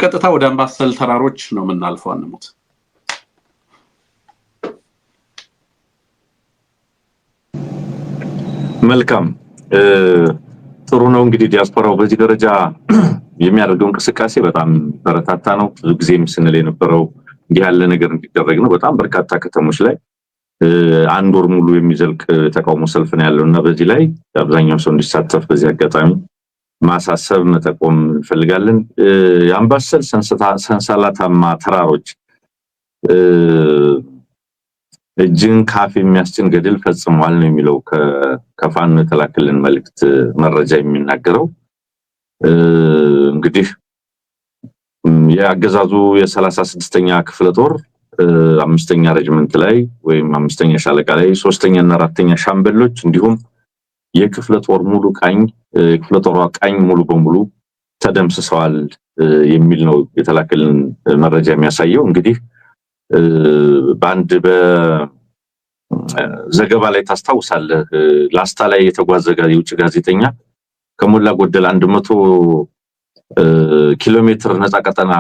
ቀጥታ ወደ አምባሰል ተራሮች ነው የምናልፈው። አንሙት መልካም ጥሩ ነው። እንግዲህ ዲያስፖራው በዚህ ደረጃ የሚያደርገው እንቅስቃሴ በጣም በረታታ ነው። ብዙ ጊዜም ስንል የነበረው እንዲህ ያለ ነገር እንዲደረግ ነው። በጣም በርካታ ከተሞች ላይ አንድ ወር ሙሉ የሚዘልቅ ተቃውሞ ሰልፍ ነው ያለውና በዚህ ላይ አብዛኛው ሰው እንዲሳተፍ በዚህ አጋጣሚ ማሳሰብ መጠቆም እንፈልጋለን። የአምባሰል ሰንሰለታማ ተራሮች እጅን ካፍ የሚያስጭን ገድል ፈጽሟል ነው የሚለው ከፋኖ የተላከልን መልእክት መረጃ የሚናገረው። እንግዲህ የአገዛዙ የ36ኛ ክፍለ ጦር 5ኛ ሬጅመንት ላይ ወይም 5ኛ ሻለቃ ላይ 3ኛ እና 4ኛ ሻምበሎች እንዲሁም የክፍለ ጦር ሙሉ ቃኝ የክፍለ ጦሯ ቃኝ ሙሉ በሙሉ ተደምስሰዋል የሚል ነው የተላከልን መረጃ የሚያሳየው። እንግዲህ በአንድ በዘገባ ላይ ታስታውሳለህ ላስታ ላይ የተጓዘ የውጭ ጋዜጠኛ ከሞላ ጎደል 100 ኪሎ ሜትር ነፃ ቀጠና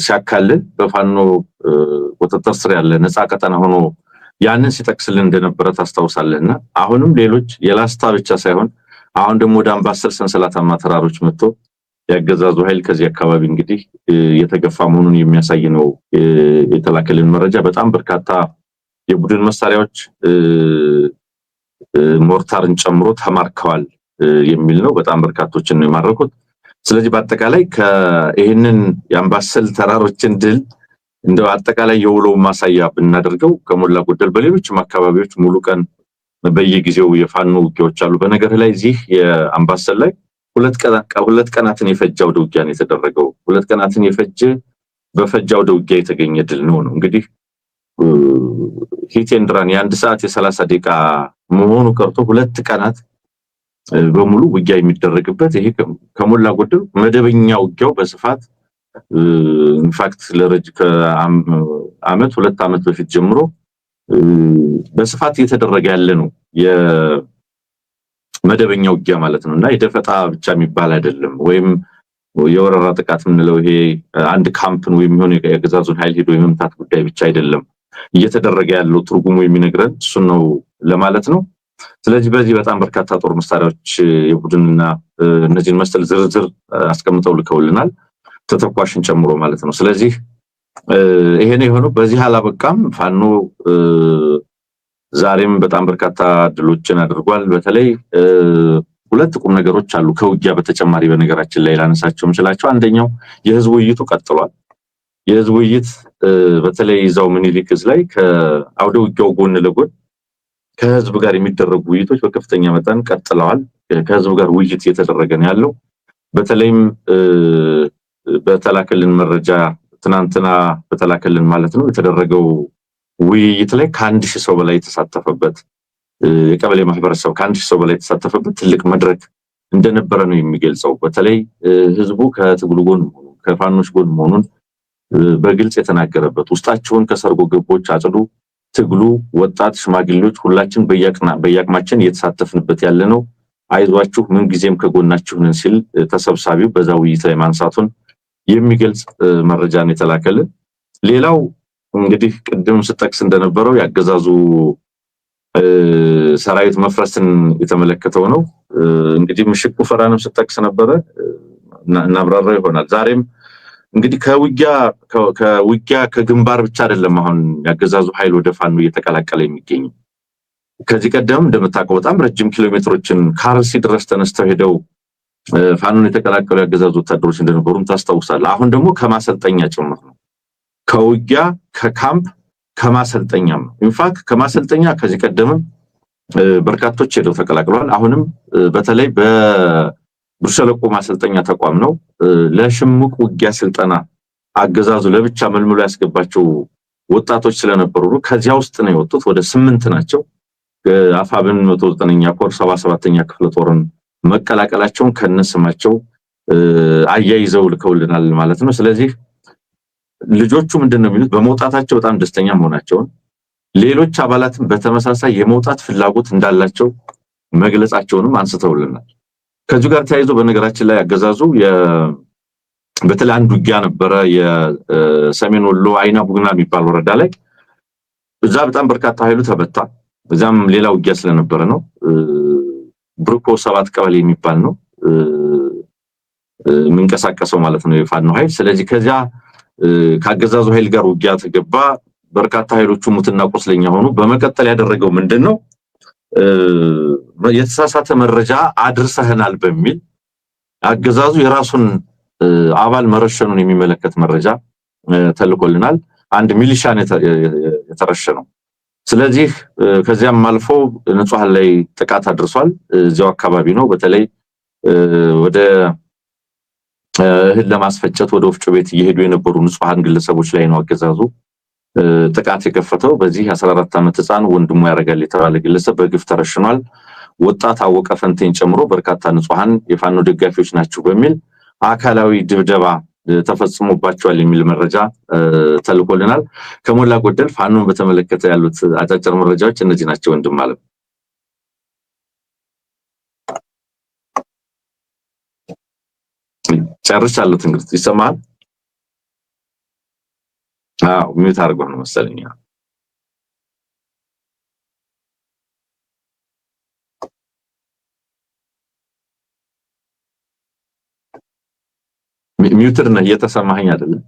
ሲያካልል በፋኖ ቁጥጥር ስር ያለ ነፃ ቀጠና ሆኖ ያንን ሲጠቅስልን እንደነበረ ታስታውሳለህና አሁንም ሌሎች የላስታ ብቻ ሳይሆን አሁን ደግሞ ወደ አምባሰል ሰንሰለታማ ተራሮች መጥቶ ያገዛዙ ኃይል ከዚህ አካባቢ እንግዲህ የተገፋ መሆኑን የሚያሳይ ነው የተላከልን መረጃ። በጣም በርካታ የቡድን መሳሪያዎች ሞርታርን ጨምሮ ተማርከዋል የሚል ነው። በጣም በርካቶችን ነው የማረኩት። ስለዚህ በአጠቃላይ ከይሄንን የአምባሰል ተራሮችን ድል እንደው አጠቃላይ የውለው ማሳያ ብናደርገው ከሞላ ጎደል በሌሎችም አካባቢዎች ሙሉ ቀን በየጊዜው የፋኖ ውጊያዎች አሉ። በነገር ላይ እዚህ የአምባሰል ላይ ሁለት ቀናትን የፈጃው ውጊያ ነው የተደረገው። ሁለት ቀናትን በፈጃው ውጊያ የተገኘ ድል ነው። እንግዲህ ሂት ኤንድ ራን የአንድ ሰዓት የ30 ደቂቃ መሆኑ ቀርቶ 2 ቀናት በሙሉ ውጊያ የሚደረግበት ይሄ ከሞላ ጎደል መደበኛ ውጊያው በስፋት ኢንፋክት ከአመት 2 አመት በፊት ጀምሮ በስፋት እየተደረገ ያለ ነው የመደበኛ ውጊያ ማለት ነውና የደፈጣ ብቻ የሚባል አይደለም። ወይም የወረራ ጥቃት ምንለው ይሄ አንድ ካምፕን ወይም የሆነ የገዛዙን ኃይል ሄዶ የመምታት ጉዳይ ብቻ አይደለም እየተደረገ ያለው ትርጉሙ የሚነግረን እሱ ነው ለማለት ነው። ስለዚህ በዚህ በጣም በርካታ ጦር መሳሪያዎች የቡድንና እነዚህን መሰል ዝርዝር አስቀምጠው ልከውልናል ተተኳሽን ጨምሮ ማለት ነው። ስለዚህ ይሄ ነው የሆነው። በዚህ አላበቃም። ፋኖ ዛሬም በጣም በርካታ ድሎችን አድርጓል። በተለይ 2 ቁም ነገሮች አሉ ከውጊያ በተጨማሪ በነገራችን ላይ ላነሳቸው እንችላቸው። አንደኛው የህዝብ ውይይቱ ቀጥሏል። የህዝብ ውይይት በተለይ ዛው ምኒልክ ላይ ከአውደ ውጊያው ጎን ለጎን ከህዝብ ጋር የሚደረጉ ውይይቶች በከፍተኛ መጠን ቀጥለዋል። ከህዝብ ጋር ውይይት እየተደረገ ነው ያለው። በተለይም በተላከልን መረጃ ትናንትና በተላከልን ማለት ነው የተደረገው ውይይት ላይ ከ1000 ሰው በላይ የተሳተፈበት የቀበሌ ማህበረሰብ ከ1000 ሰው በላይ የተሳተፈበት ትልቅ መድረክ እንደነበረ ነው የሚገልጸው። በተለይ ህዝቡ ከትግሉ ጎን መሆኑን ከፋኖች ጎን መሆኑን በግልጽ የተናገረበት ውስጣቸውን ከሰርጎ ገቦች አጽዱ ትግሉ ወጣት ሽማግሌዎች ሁላችን በየአቅማችን እየተሳተፍንበት ያለ ነው፣ አይዟችሁ ምን ጊዜም ከጎናችሁ ነን ሲል ተሰብሳቢው በዛ ውይይት ላይ ማንሳቱን የሚገልጽ መረጃ ነው የተላከልን። ሌላው እንግዲህ ቅድም ስጠቅስ እንደነበረው ያገዛዙ ሰራዊት መፍረስን የተመለከተው ነው። እንግዲህ ምሽግ ቁፈራንም ስጠቅስ ነበረ እናብራራው ይሆናል። ዛሬም እንግዲህ ከውጊያ ከግንባር ብቻ አይደለም አሁን ያገዛዙ ኃይል ወደ ፋኖ እየተቀላቀለ የሚገኘው። ከዚህ ቀደም እንደምታውቀው በጣም ረጅም ኪሎ ሜትሮችን ካርሲ ድረስ ተነስተው ሄደው ፋኖን የተቀላቀሉ ያገዛዙ ወታደሮች እንደነበሩም ታስታውሳለህ። አሁን ደግሞ ከማሰልጠኛ ጭምር ነው። ከውጊያ ከካምፕ ከማሰልጠኛም ነው። ኢንፋክት ከማሰልጠኛ ከዚህ ቀደም በርካቶች ሄደው ተቀላቅለዋል። አሁንም በተለይ በብር ሸለቆ ማሰልጠኛ ተቋም ነው ለሽምቅ ውጊያ ስልጠና አገዛዙ ለብቻ መልምሎ ያስገባቸው ወጣቶች ስለነበሩ ከዚያ ውስጥ ነው የወጡት። ወደ 8 ናቸው። አፋብን 109ኛ ኮር 77ኛ ክፍለ ጦርን መቀላቀላቸውን ከነስማቸው አያይዘው ልከውልናል ማለት ነው። ስለዚህ ልጆቹ ምንድነው የሚሉት በመውጣታቸው በጣም ደስተኛ መሆናቸውን ሌሎች አባላትም በተመሳሳይ የመውጣት ፍላጎት እንዳላቸው መግለጻቸውንም አንስተውልናል። ከዚህ ጋር ተያይዞ በነገራችን ላይ አገዛዙ በተለይ አንድ ውጊያ ነበረ የሰሜን ወሎ አይና ቡግና የሚባል ወረዳ ላይ እዛ በጣም በርካታ ኃይሉ ተበታ። በዛም ሌላ ውጊያ ስለነበረ ነው ብሩኮ 7 ቀበሌ የሚባል ነው ምንቀሳቀሰው ማለት ነው የፋኖ ኃይል። ስለዚህ ከዛ ካገዛዙ ኃይል ጋር ውጊያ ተገባ። በርካታ ኃይሎቹ ሙትና ቁስለኛ ሆኑ። በመቀጠል ያደረገው ምንድነው የተሳሳተ መረጃ አድርሰህናል በሚል አገዛዙ የራሱን አባል መረሸኑን የሚመለከት መረጃ ተልኮልናል። አንድ ሚሊሻን የተረሸነው። ስለዚህ ከዚያም አልፎ ንጹሃን ላይ ጥቃት አድርሷል። እዚያው አካባቢ ነው። በተለይ ወደ እህል ለማስፈጨት ወደ ወፍጮ ቤት እየሄዱ የነበሩ ንጹሃን ግለሰቦች ላይ ነው አገዛዙ ጥቃት የከፈተው። በዚህ 14 ዓመት ህፃን ወንድሙ ያረጋል የተባለ ግለሰብ በግፍ ተረሽኗል። ወጣት አወቀ ፈንቴን ጨምሮ በርካታ ንጹሃን የፋኖ ደጋፊዎች ናቸው በሚል አካላዊ ድብደባ ተፈጽሞባቸዋል የሚል መረጃ ተልኮልናል። ከሞላ ጎደል ፋኖን በተመለከተ ያሉት አጫጭር መረጃዎች እነዚህ ናቸው። ወንድም ማለት ጨርሻለሁ። እንግዲህ ይሰማል። ሚዩት አድርጎ ነው መሰለኝ። ሚዩትር ነህ፣ እየተሰማኸኝ አይደለም?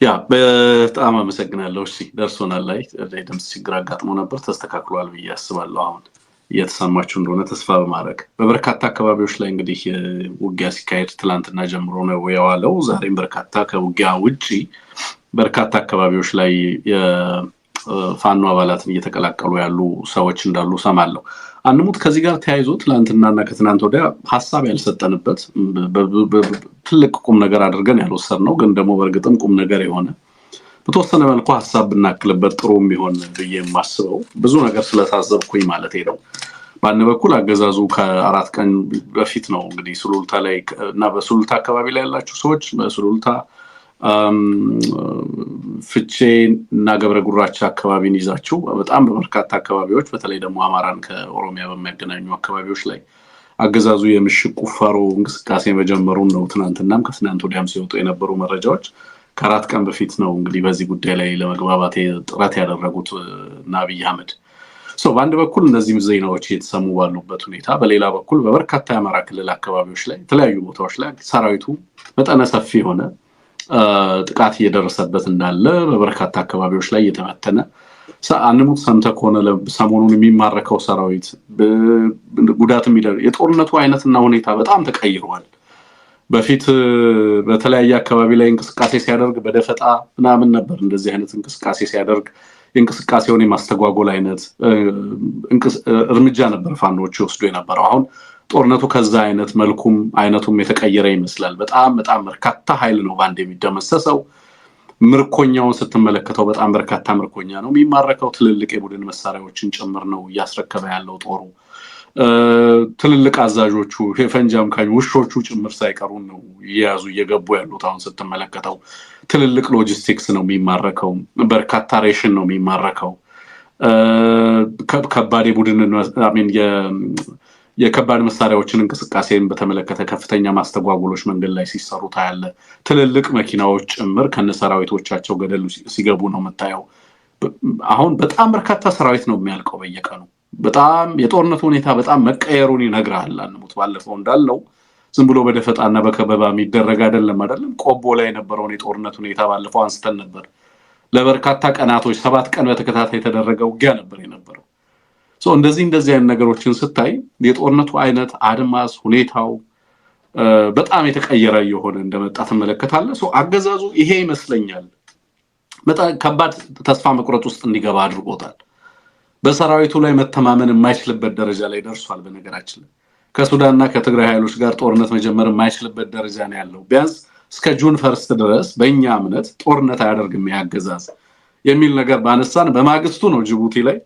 ያ በጣም አመሰግናለሁ። እሺ ደርሶናል። ላይ ድምጽ ችግር አጋጥሞ ነበር፣ ተስተካክሏል ብዬ አስባለሁ። አሁን እየተሰማችሁ እንደሆነ ተስፋ በማድረግ በበርካታ አካባቢዎች ላይ እንግዲህ ውጊያ ሲካሄድ ትላንትና ጀምሮ ነው የዋለው። ዛሬም በርካታ ከውጊያ ውጪ በርካታ አካባቢዎች ላይ የፋኖ አባላትን እየተቀላቀሉ ያሉ ሰዎች እንዳሉ ሰማለሁ። አንሙት ከዚህ ጋር ተያይዞ ትላንትናና ከትናንት ወዲያ ሐሳብ ያልሰጠንበት ትልቅ ቁም ነገር አድርገን ያልወሰድነው ግን ደግሞ በእርግጥም ቁም ነገር የሆነ በተወሰነ መልኩ ሐሳብ ብናክልበት ጥሩ የሚሆን ብዬ የማስበው ብዙ ነገር ስለታዘብኩኝ ማለት ነው። በአንድ በኩል አገዛዙ ከ4 ቀን በፊት ነው እንግዲህ ሱሉልታ ላይ እና በሱሉልታ አካባቢ ላይ ያላችሁ ሰዎች በሱሉልታ ፍቼ እና ገብረ ጉራቻ አካባቢን ይዛችሁ በጣም በበርካታ አካባቢዎች በተለይ ደግሞ አማራን ከኦሮሚያ በሚያገናኙ አካባቢዎች ላይ አገዛዙ የምሽግ ቁፋሮ እንቅስቃሴ መጀመሩን ነው ትናንትናም ከትናንት ወዲያም ሲወጡ የነበሩ መረጃዎች። ከ4 ቀን በፊት ነው እንግዲህ በዚህ ጉዳይ ላይ ለመግባባት ጥረት ያደረጉት አብይ አህመድ። በአንድ በኩል እነዚህም ዜናዎች እየተሰሙ ባሉበት ሁኔታ በሌላ በኩል በበርካታ የአማራ ክልል አካባቢዎች ላይ የተለያዩ ቦታዎች ላይ ሰራዊቱ መጠነ ሰፊ የሆነ ጥቃት እየደረሰበት እንዳለ በበርካታ አካባቢዎች ላይ እየተበተነ አንሙት ሰምተህ ከሆነ ሰሞኑን የሚማረከው ሰራዊት ጉዳት የጦርነቱ አይነትና ሁኔታ በጣም ተቀይሯል። በፊት በተለያየ አካባቢ ላይ እንቅስቃሴ ሲያደርግ በደፈጣ ምናምን ነበር እንደዚህ አይነት እንቅስቃሴ ሲያደርግ የእንቅስቃሴውን የማስተጓጎል አይነት እርምጃ ነበር ፋኖች ይወስዱ የነበረው። አሁን ጦርነቱ ከዛ አይነት መልኩም አይነቱም የተቀየረ ይመስላል። በጣም በርካታ ኃይል ነው ባንድ የሚደመሰሰው። ምርኮኛውን ስትመለከተው በጣም በርካታ ምርኮኛ ነው የሚማረከው። ትልልቅ የቡድን መሳሪያዎችን ጭምር ነው እያስረከበ ያለው ጦሩ። ትልልቅ አዛዦቹ የፈንጂ አምካኝ ውሾቹ ጭምር ሳይቀሩ ነው እየያዙ እየገቡ ያሉት። አሁን ስትመለከተው ትልልቅ ሎጂስቲክስ ነው የሚማረከው። በርካታ ሬሽን ነው የሚማረከው። ከባድ የቡድን የከባድ መሳሪያዎችን እንቅስቃሴን በተመለከተ ከፍተኛ ማስተጓጎሎች መንገድ ላይ ሲሰሩ ታያለ። ትልልቅ መኪናዎች ጭምር ከነሰራዊቶቻቸው ገደሉ ሲገቡ ነው የምታየው። አሁን በጣም በርካታ ሰራዊት ነው የሚያልቀው በየቀኑ። በጣም የጦርነቱ ሁኔታ በጣም መቀየሩን ይነግራል። አንሙት ባለፈው እንዳለው ዝም ብሎ በደፈጣና በከበባ የሚደረግ አይደለም። ቆቦ ላይ የነበረውን የጦርነት ሁኔታ ባለፈው አንስተን ነበር። ለበርካታ ቀናቶች 7 ቀን በተከታታይ የተደረገ ውጊያ ነበር የነበረው። እንደዚህ አይነት ነገሮችን ስታይ የጦርነቱ አይነት አድማስ ሁኔታው በጣም የተቀየረ የሆነ እንደመጣ ተመለከታለህ። አገዛዙ ይሄ ይመስለኛል በጣም ከባድ ተስፋ መቁረጥ ውስጥ እንዲገባ አድርጎታል። በሰራዊቱ ላይ መተማመን የማይችልበት ደረጃ ላይ ደርሷል። በነገራችን ላይ ከሱዳንና ከትግራይ ኃይሎች ጋር ጦርነት መጀመር የማይችልበት ደረጃ ነው ያለው። ቢያንስ እስከ ጁን ፈርስት ድረስ በእኛ እምነት ጦርነት አያደርግም ያገዛዝ የሚል ነገር ባነሳን በማግስቱ ነው ጅቡቲ ላይ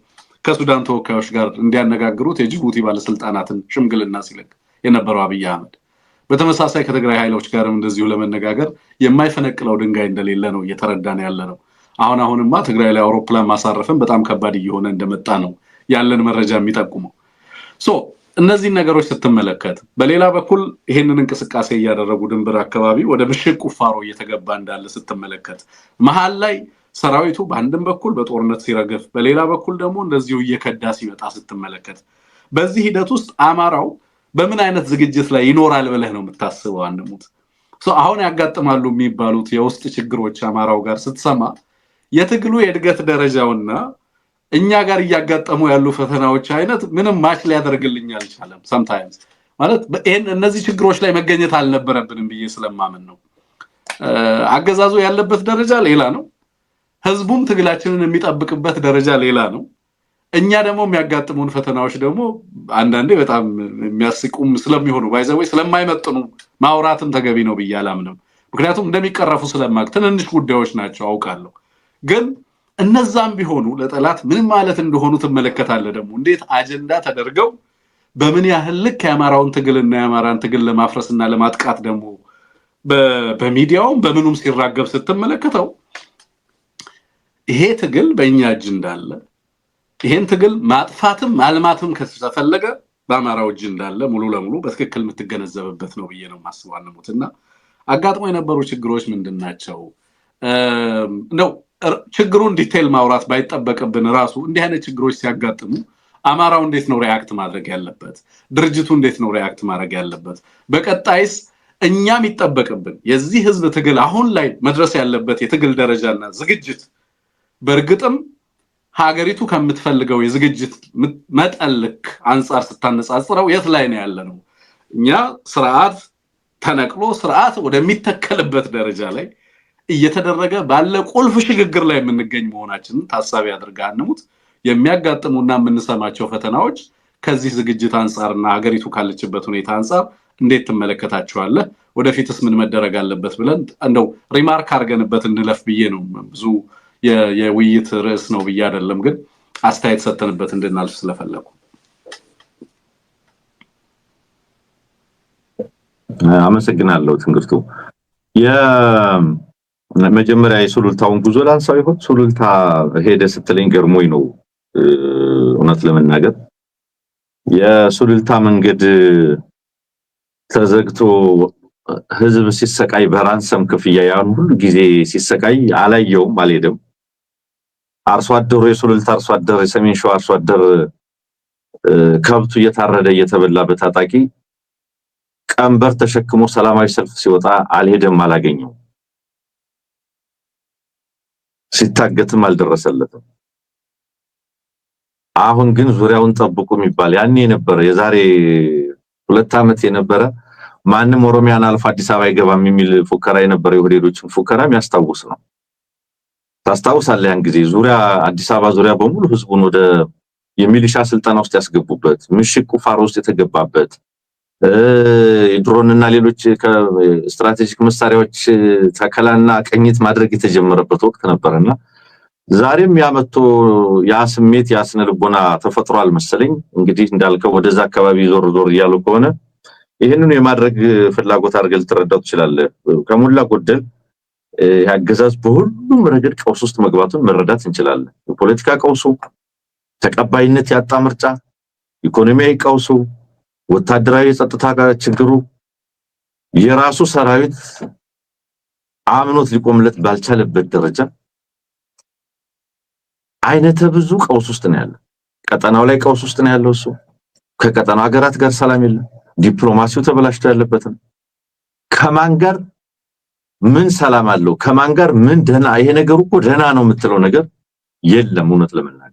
ከሱዳን ተወካዮች ጋር እንዲያነጋግሩት የጅቡቲ ባለስልጣናትን ሽምግልና ሲልክ የነበረው አብይ አህመድ። በተመሳሳይ ከትግራይ ኃይሎች ጋርም እንደዚሁ ለመነጋገር የማይፈነቅለው ድንጋይ እንደሌለ ነው እየተረዳን ያለ ነው። አሁንማ ትግራይ ላይ አውሮፕላን ማሳረፍን በጣም ከባድ እየሆነ እንደመጣ ነው ያለን መረጃ የሚጠቁመው። እነዚህ ነገሮች ስትመለከት በሌላ በኩል ይሄንን እንቅስቃሴ እያደረጉ ድንበር አካባቢ ወደ ምሽግ ቁፋሮ እየተገባ እንዳለ ስትመለከት መሃል ላይ ሰራዊቱ በአንድም በኩል በጦርነት ሲረግፍ በሌላ በኩል ደግሞ እንደዚሁ እየከዳ ሲመጣ ስትመለከት በዚህ ሂደት ውስጥ አማራው በምን አይነት ዝግጅት ላይ ይኖራል ብለህ ነው የምታስበው? አንደሙት አሁን ያጋጥማሉ የሚባሉት የውስጥ ችግሮች አማራው ጋር ስትሰማ የትግሉ የእድገት ደረጃውና እኛ ጋር እያጋጠሙ ያሉ ፈተናዎች አይነት ምንም ማች ሊያደርግልኝ አልቻለም። sometimes ማለት እነዚህ ችግሮች ላይ መገኘት አልነበረብንም ብዬ ስለማመን ነው። አገዛዙ ያለበት ደረጃ ሌላ ነው። ህዝቡም ትግላችንን የሚጠብቅበት ደረጃ ሌላ ነው። እኛ ደግሞ የሚያጋጥሙን ፈተናዎች ደግሞ አንዳንዴ በጣም የሚያስቁም ስለሚሆኑ ባይዘው ስለማይመጥኑ ማውራትም ተገቢ ነው ብዬ አላምንም። ምክንያቱም እንደሚቀረፉ ስለማቅ ትንንሽ ጉዳዮች ናቸው አውቃለሁ። ግን እነዛም ቢሆኑ ለጠላት ምን ማለት እንደሆኑ ትመለከታለህ። ደግሞ እንዴት አጀንዳ ተደርገው በምን ያህል ልክ የአማራውን ትግልና የአማራን ትግል ለማፍረስና ለማጥቃት ደግሞ በሚዲያውም በምኑም ሲራገብ ስትመለከተው ይሄ ትግል በእኛ እጅ እንዳለ ይሄን ትግል ማጥፋትም ማልማትም ከተፈለገ በአማራው እጅ እንዳለ ሙሉ ለሙሉ በትክክል የምትገነዘብበት ነው ብዬ ነው ማስበው። አንሙትና አጋጥሞ የነበሩ ችግሮች ምንድናቸው ነው ችግሩን ዲቴል ማውራት ባይጠበቅብን ራሱ እንዲህ አይነት ችግሮች ሲያጋጥሙ አማራው እንዴት ነው ሪአክት ማድረግ ያለበት? ድርጅቱ እንዴት ነው ሪአክት ማድረግ ያለበት? በቀጣይስ እኛም ይጠበቅብን የዚህ ህዝብ ትግል አሁን ላይ መድረስ ያለበት የትግል ደረጃና ዝግጅት በእርግጥም ሀገሪቱ ከምትፈልገው የዝግጅት መጠን ልክ አንፃር ስታነጻጽረው የት ላይ ነው ያለነው? እኛ ስርዓት ተነቅሎ ስርዓት ወደሚተከልበት ደረጃ ላይ እየተደረገ ባለ ቁልፍ ሽግግር ላይ የምንገኝ መሆናችንን ታሳቢ አድርጋ አንሙት። የሚያጋጥሙና የምንሰማቸው ፈተናዎች ከዚህ ዝግጅት አንፃርና ሀገሪቱ ካለችበት ሁኔታ አንፃር እንዴት ትመለከታቸዋለህ? ወደፊትስ ምን መደረግ አለበት ብለን እንደው ሪማርክ አድርገንበት እንለፍ ብዬ ነው። ብዙ የውይይት ርዕስ ነው ብዬ አይደለም፣ ግን አስተያየት ሰተንበት እንድናልፍ ስለፈለኩ። አመሰግናለሁ ትንግርቱ። የመጀመሪያ የሱሉልታውን ጉዞ ላንሳው ይሆን? ሱሉልታ ሄደ ስትለኝ ገርሞኝ ነው እውነት ለመናገር። የሱሉልታ መንገድ ተዘግቶ ህዝብ ሲሰቃይ በራንሰም ክፍያ ያን ሁሉ ጊዜ ሲሰቃይ አላየውም፣ አልሄደም። አርሶ አደሩ የሱሉልታ አርሶ አደር የሰሜን ሸዋ አርሶ አደር ከብቱ እየታረደ እየተበላ በታጣቂ ቀንበር ተሸክሞ ሰላማዊ ሰልፍ ሲወጣ አልሄደም፣ አላገኘው። ሲታገትም አልደረሰለትም። አሁን ግን ዙሪያውን ጠብቁ የሚባል ያኔ የነበረ የዛሬ 2 ዓመት የነበረ ማንም ኦሮሚያን አልፎ አዲስ አበባ አይገባም የሚል ፉከራ የነበረ የሆዴዶችን ፉከራ የሚያስታውስ ነው። ታስታውሳለህ? ያን ጊዜ ዙሪያ አዲስ አበባ ዙሪያ በሙሉ ህዝቡን ወደ የሚሊሻ ስልጠና ውስጥ ያስገቡበት፣ ምሽግ ቁፋሮ ውስጥ የተገባበት፣ ድሮንና ሌሎች ስትራቴጂክ መሳሪያዎች ተከላና ቅኝት ማድረግ የተጀመረበት ወቅት ነበርና ዛሬም ያመጡ ያ ስሜት ያ ስነ ልቦና ተፈጥሯል መሰለኝ። እንግዲህ እንዳልከው ወደዛ አካባቢ ዞር ዞር እያሉ ከሆነ ይሄንን የማድረግ ፍላጎት አድርገህ ልትረዳው ትችላለህ። ከሞላ ጎደል ያገዛዝ በሁሉም ረገድ ቀውስ ውስጥ መግባቱን መረዳት እንችላለን። የፖለቲካ ቀውሱ፣ ተቀባይነት ያጣ ምርጫ፣ ኢኮኖሚያዊ ቀውሱ፣ ወታደራዊ የጸጥታ ችግሩ፣ የራሱ ሰራዊት አምኖት ሊቆምለት ባልቻለበት ደረጃ አይነተ ብዙ ቀውስ ውስጥ ነው ያለው። ቀጠናው ላይ ቀውስ ውስጥ ነው ያለው። እሱ ከቀጠናው ሀገራት ጋር ሰላም የለም። ዲፕሎማሲው ተበላሽቶ ያለበት ነው። ከማን ጋር ምን ሰላም አለው? ከማን ጋር ምን ደህና ይሄ ነገር እኮ ደህና ነው የምትለው ነገር የለም እውነት ለመናገር